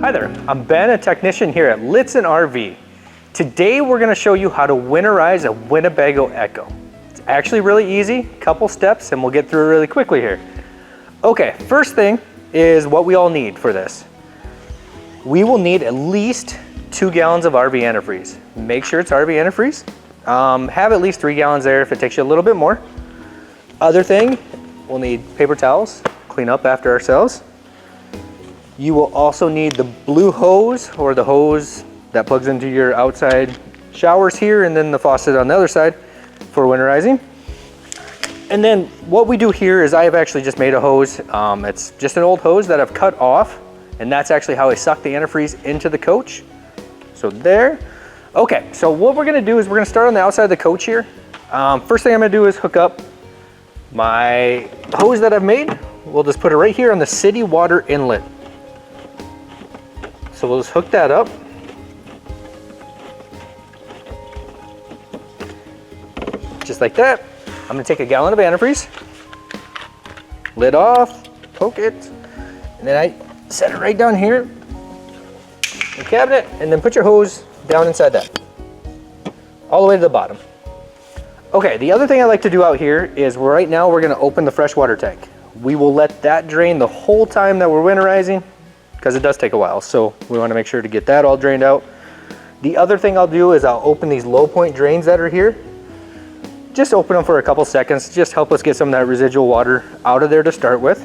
Hi there, I'm Ben, a technician here at Lichtsinn RV. Today we're going to show you how to winterize a Winnebago EKKO. It's actually really easy, couple steps, and we'll get through it really quickly here. Okay, first thing is what we all need for this. We will need at least 2 gallons of RV antifreeze. Make sure it's RV antifreeze. Have at least 3 gallons there if it takes you a little bit more. Other thing, we'll need paper towels, clean up after ourselves. You will also need the blue hose, or the hose that plugs into your outside showers here, and then the faucet on the other side for winterizing. And then what we do here is I have actually just made a hose. It's just an old hose that I've cut off, and that's actually how I suck the antifreeze into the coach. So there. Okay, so what we're gonna do is we're gonna start on the outside of the coach here. First thing I'm gonna do is hook up my hose that I've made. We'll just put it right here on the city water inlet. So we'll just hook that up. Just like that. I'm gonna take a gallon of antifreeze, lid off, poke it, and then I set it right down here in the cabinet, and then put your hose down inside that, all the way to the bottom. Okay, the other thing I like to do out here is right now we're gonna open the freshwater tank. We will let that drain the whole time that we're winterizing, because it does take a while, so we want to make sure to get that all drained out. The other thing I'll do is I'll open these low point drains that are here. Just open them for a couple seconds, just help us get some of that residual water out of there to start with.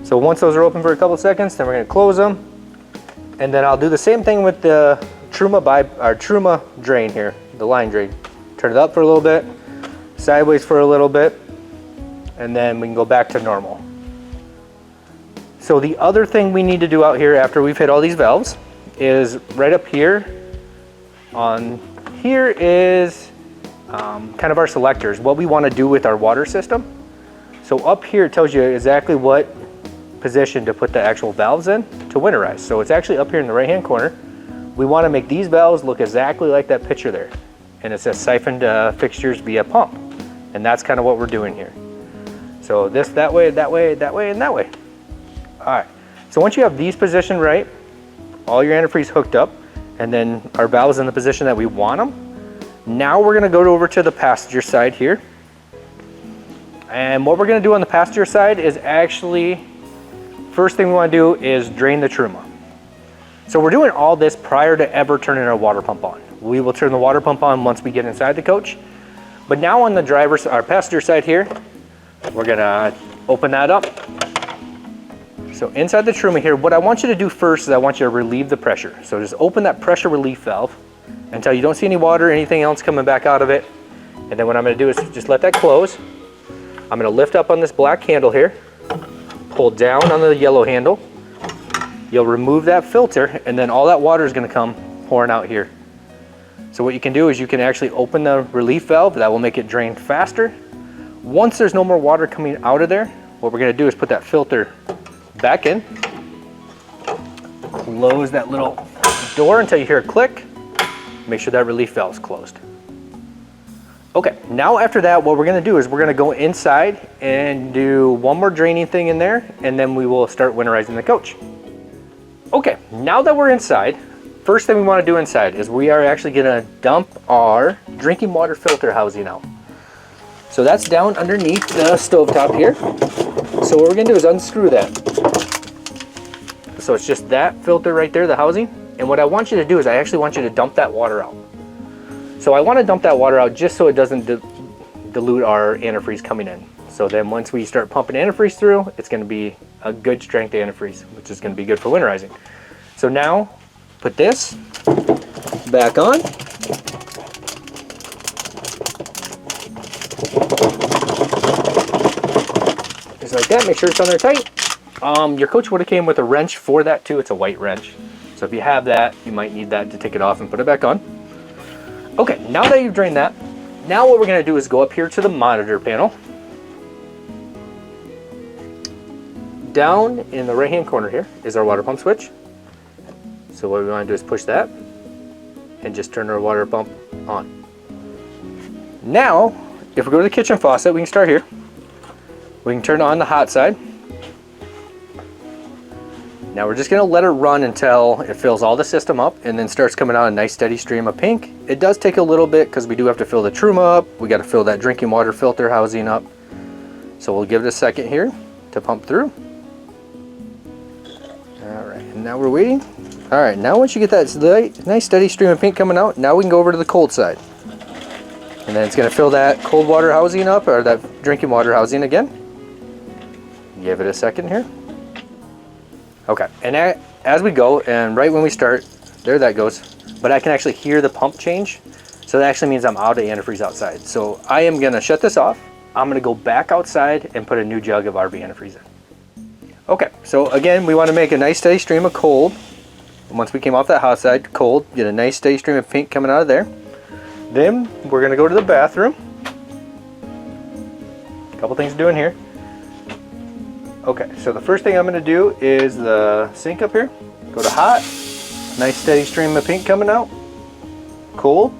So once those are open for a couple seconds, then we're going to close them, and then I'll do the same thing with the Truma drain here, the line drain. Turn it up for a little bit, sideways for a little bit, and then we can go back to normal. So the other thing we need to do out here after we've hit all these valves is right up here. On here is kind of our selectors, what we want to do with our water system. So up here it tells you exactly what position to put the actual valves in to winterize. So it's actually up here in the right hand corner. We want to make these valves look exactly like that picture there. And it says siphoned fixtures via pump. And that's kind of what we're doing here. So this, that way, that way, that way, and that way. All right, so once you have these positioned right, all your antifreeze hooked up, and then our valves in the position that we want them, now we're gonna go over to the passenger side here. And what we're gonna do on the passenger side is actually, first thing we wanna do is drain the Truma. So we're doing all this prior to ever turning our water pump on. We will turn the water pump on once we get inside the coach. But now on the our passenger side here, we're gonna open that up. So inside the Truma here, what I want you to do first is I want you to relieve the pressure. So just open that pressure relief valve until you don't see any water or anything else coming back out of it. And then what I'm gonna do is just let that close. I'm gonna lift up on this black handle here, pull down on the yellow handle. You'll remove that filter, and then all that water is gonna come pouring out here. So what you can do is you can actually open the relief valve. That will make it drain faster. Once there's no more water coming out of there, what we're gonna do is put that filter back in, close that little door until you hear a click, make sure that relief valve is closed. Okay, now after that, what we're gonna do is we're gonna go inside and do one more draining thing in there, and then we will start winterizing the coach. Okay, now that we're inside, first thing we wanna do inside is we are actually gonna dump our drinking water filter housing out. So that's down underneath the stovetop here. So what we're gonna do is unscrew that. So it's just that filter right there, the housing. And what I want you to do is I actually want you to dump that water out. So I want to dump that water out just so it doesn't dilute our antifreeze coming in. So then once we start pumping antifreeze through, it's gonna be a good strength antifreeze, which is gonna be good for winterizing. So now, put this back on. Just like that, make sure it's on there tight. Your coach would have came with a wrench for that too. It's a white wrench. So if you have that, you might need that to take it off and put it back on. Okay, now that you've drained that, now what we're gonna do is go up here to the monitor panel. Down in the right-hand corner here is our water pump switch. So what we wanna do is push that and just turn our water pump on. Now, if we go to the kitchen faucet, we can start here. We can turn on the hot side. Now we're just gonna let it run until it fills all the system up and then starts coming out a nice steady stream of pink. It does take a little bit because we do have to fill the truma up. We got to fill that drinking water filter housing up. So we'll give it a second here to pump through. All right, and now we're waiting. All right, now once you get that nice steady stream of pink coming out, now we can go over to the cold side. And then it's gonna fill that cold water housing up, or that drinking water housing again. Give it a second here. Okay, and as we go, and right when we start, there that goes, but I can actually hear the pump change. So that actually means I'm out of antifreeze outside. So I am gonna shut this off. I'm gonna go back outside and put a new jug of RV antifreeze in. Okay, so again, we wanna make a nice steady stream of cold. And once we came off that hot side, cold, get a nice steady stream of pink coming out of there. Then we're gonna go to the bathroom. A couple things to do in here. Okay, so the first thing I'm gonna do is the sink up here. Go to hot, nice steady stream of pink coming out. Cold,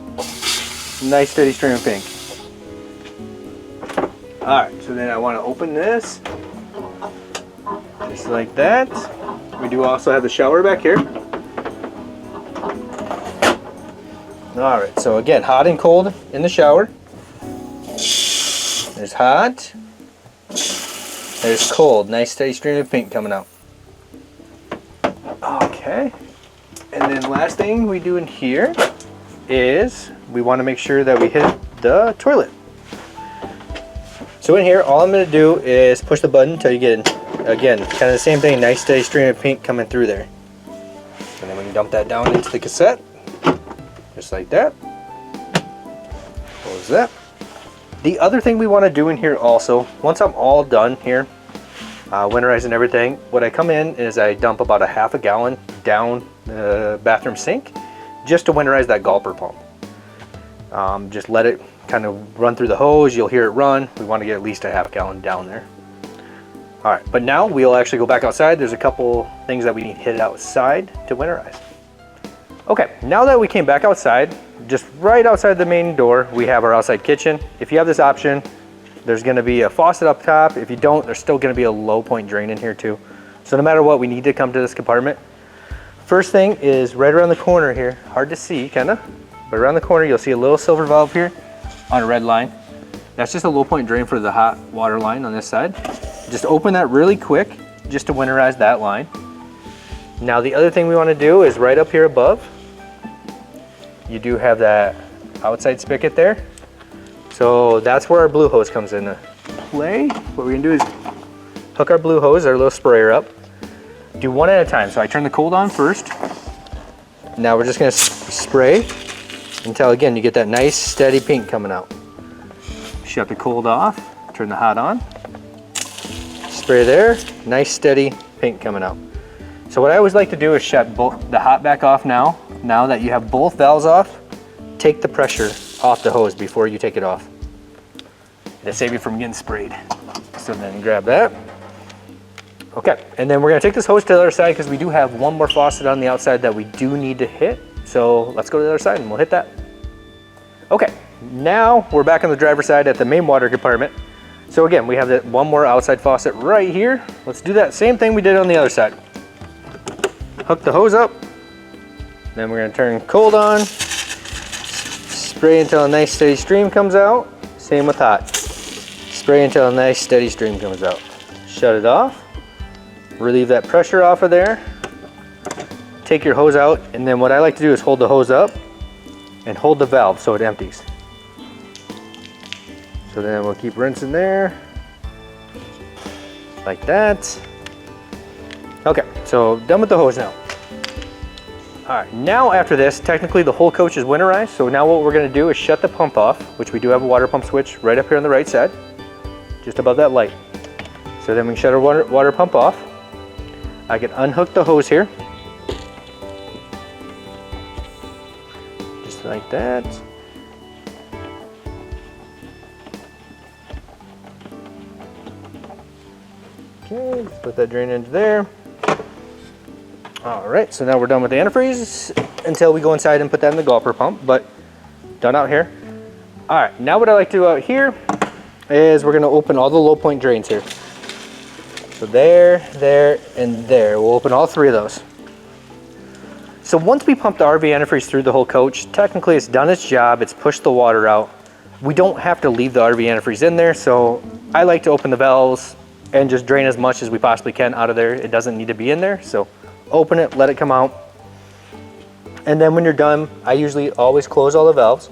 nice steady stream of pink. All right, so then I wanna open this, just like that. We do also have the shower back here. All right, so again, hot and cold in the shower. There's hot. There's cold, nice steady stream of pink coming out. Okay, and then last thing we do in here is we want to make sure that we hit the toilet. So in here, all I'm going to do is push the button until you get, again, kind of the same thing, nice steady stream of pink coming through there. And then we can dump that down into the cassette, just like that. Close that. The other thing we want to do in here also, once I'm all done here, winterizing everything, what I come in is I dump about a half a gallon down the bathroom sink just to winterize that gulper pump. Just let it kind of run through the hose, you'll hear it run. We want to get at least a half gallon down there. All right, but now we'll actually go back outside. There's a couple things that we need to hit outside to winterize. Okay, now that we came back outside, just right outside the main door, we have our outside kitchen. If you have this option, there's gonna be a faucet up top. If you don't, there's still gonna be a low point drain in here too. So no matter what, we need to come to this compartment. First thing is right around the corner here, hard to see kinda, but around the corner, you'll see a little silver valve here on a red line. That's just a low point drain for the hot water line on this side. Just open that really quick, just to winterize that line. Now the other thing we wanna do is right up here above, you do have that outside spigot there. So that's where our blue hose comes into play. What we're gonna do is hook our blue hose, our little sprayer up. Do one at a time. So I turn the cold on first. Now we're just gonna spray until, again, you get that nice steady pink coming out. Shut the cold off, turn the hot on. Spray there, nice steady pink coming out. So what I always like to do is shut the hot back off now. Now that you have both valves off, take the pressure off the hose before you take it off. It'll save you from getting sprayed. So then grab that. Okay, and then we're gonna take this hose to the other side because we do have one more faucet on the outside that we do need to hit. So let's go to the other side and we'll hit that. Okay, now we're back on the driver's side at the main water compartment. So again, we have that one more outside faucet right here. Let's do that same thing we did on the other side. Hook the hose up. Then we're gonna turn cold on. Spray until a nice steady stream comes out. Same with hot. Spray until a nice steady stream comes out. Shut it off. Relieve that pressure off of there. Take your hose out, and then what I like to do is hold the hose up and hold the valve so it empties. So then we'll keep rinsing there, like that. Okay, so done with the hose now. All right, now after this, technically the whole coach is winterized. So now what we're gonna do is shut the pump off, which we do have a water pump switch right up here on the right side, just above that light. So then we can shut our water pump off. I can unhook the hose here. Just like that. Okay, let's put that drain into there. All right, so now we're done with the antifreeze until we go inside and put that in the gulper pump, but done out here. All right, now what I like to do out here is we're gonna open all the low point drains here. So there, and there. We'll open all 3 of those. So once we pump the RV antifreeze through the whole coach, technically it's done its job, it's pushed the water out. We don't have to leave the RV antifreeze in there, so I like to open the valves and just drain as much as we possibly can out of there. It doesn't need to be in there, so open it, let it come out. And then when you're done, I usually always close all the valves.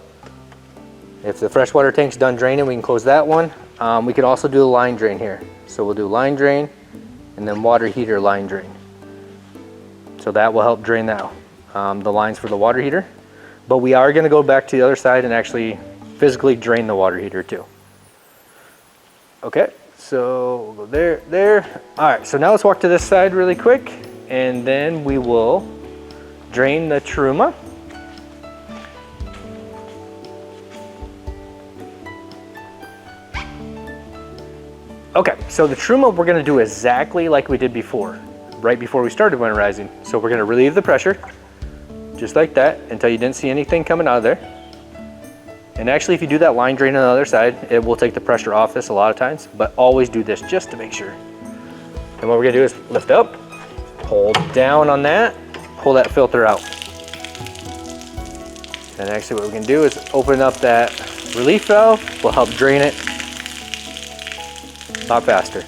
If the freshwater tank's done draining, we can close that one. We can also do a line drain here. So we'll do line drain and then water heater line drain. So that will help drain that, the lines for the water heater. But we are gonna go back to the other side and actually physically drain the water heater too. Okay, so we'll go there. All right, so now let's walk to this side really quick, and then we will drain the Truma. Okay, so the Truma we're gonna do exactly like we did before, right before we started winterizing. So we're gonna relieve the pressure, just like that, until you didn't see anything coming out of there. And actually, if you do that line drain on the other side, it will take the pressure off this a lot of times, but always do this just to make sure. And what we're gonna do is lift up, hold down on that, pull that filter out. And actually what we can do is open up that relief valve, will help drain it a lot faster.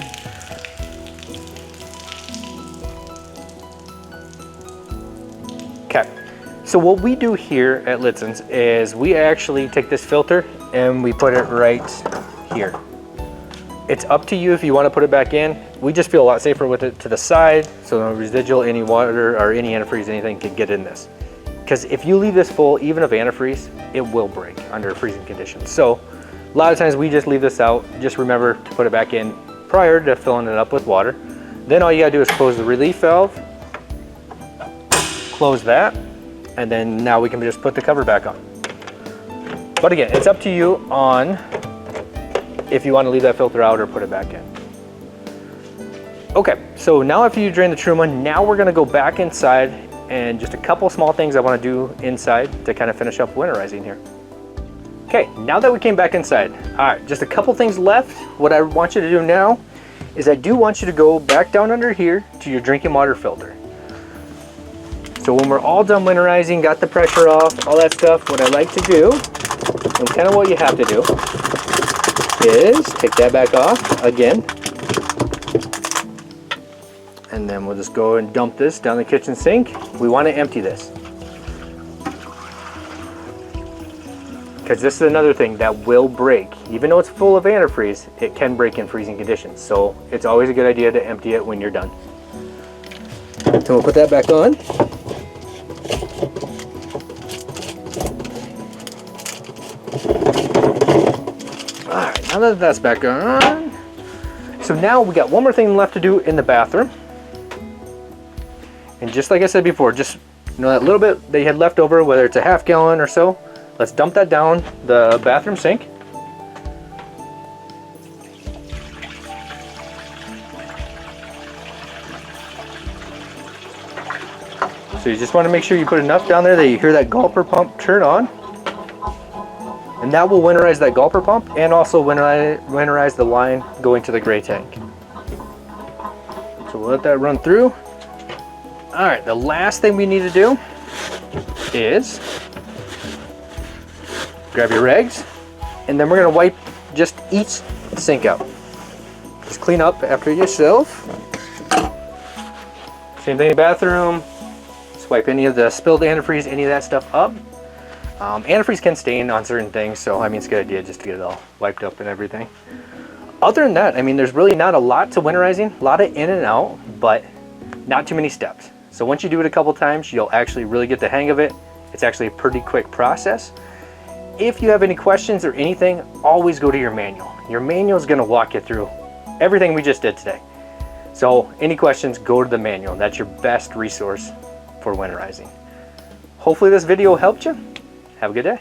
Okay. So what we do here at Lichtsin's is we actually take this filter and we put it right here. It's up to you if you want to put it back in. We just feel a lot safer with it to the side, so no residual, any water or any antifreeze, anything can get in this. Because if you leave this full, even of antifreeze, it will break under freezing conditions. So a lot of times we just leave this out. Just remember to put it back in prior to filling it up with water. Then all you gotta do is close the relief valve, close that, and then now we can just put the cover back on. But again, it's up to you on if you want to leave that filter out or put it back in. Okay, so now after you drain the Truma, now we're gonna go back inside and just a couple small things I want to do inside to kind of finish up winterizing here. Okay, now that we came back inside, all right, just a couple things left. What I want you to do now is I do want you to go back down under here to your drinking water filter. So when we're all done winterizing, got the pressure off, all that stuff, what I like to do, and kind of what you have to do, is take that back off again. And then we'll just go and dump this down the kitchen sink. We want to empty this. Because this is another thing that will break. Even though it's full of antifreeze, it can break in freezing conditions. So it's always a good idea to empty it when you're done. So we'll put that back on. Alright, now that that's back on. So now we got one more thing left to do in the bathroom. And just like I said before, just that little bit that you had left over, whether it's a half gallon or so, let's dump that down the bathroom sink. So you just want to make sure you put enough down there that you hear that gulper pump turn on. And that will winterize that gulper pump and also winterize the line going to the gray tank. So we'll let that run through. All right, the last thing we need to do is grab your rags, and then we're gonna wipe just each sink out. Just clean up after yourself. Same thing in the bathroom. Just wipe any of the spilled antifreeze, any of that stuff up. Antifreeze can stain on certain things, so I mean, it's a good idea just to get it all wiped up and everything. Other than that, I mean, there's really not a lot to winterizing, a lot of in and out, but not too many steps. So once you do it a couple times, you'll actually really get the hang of it. It's actually a pretty quick process. If you have any questions or anything, always go to your manual. Your manual is gonna walk you through everything we just did today. So any questions, go to the manual. That's your best resource for winterizing. Hopefully this video helped you. Have a good day.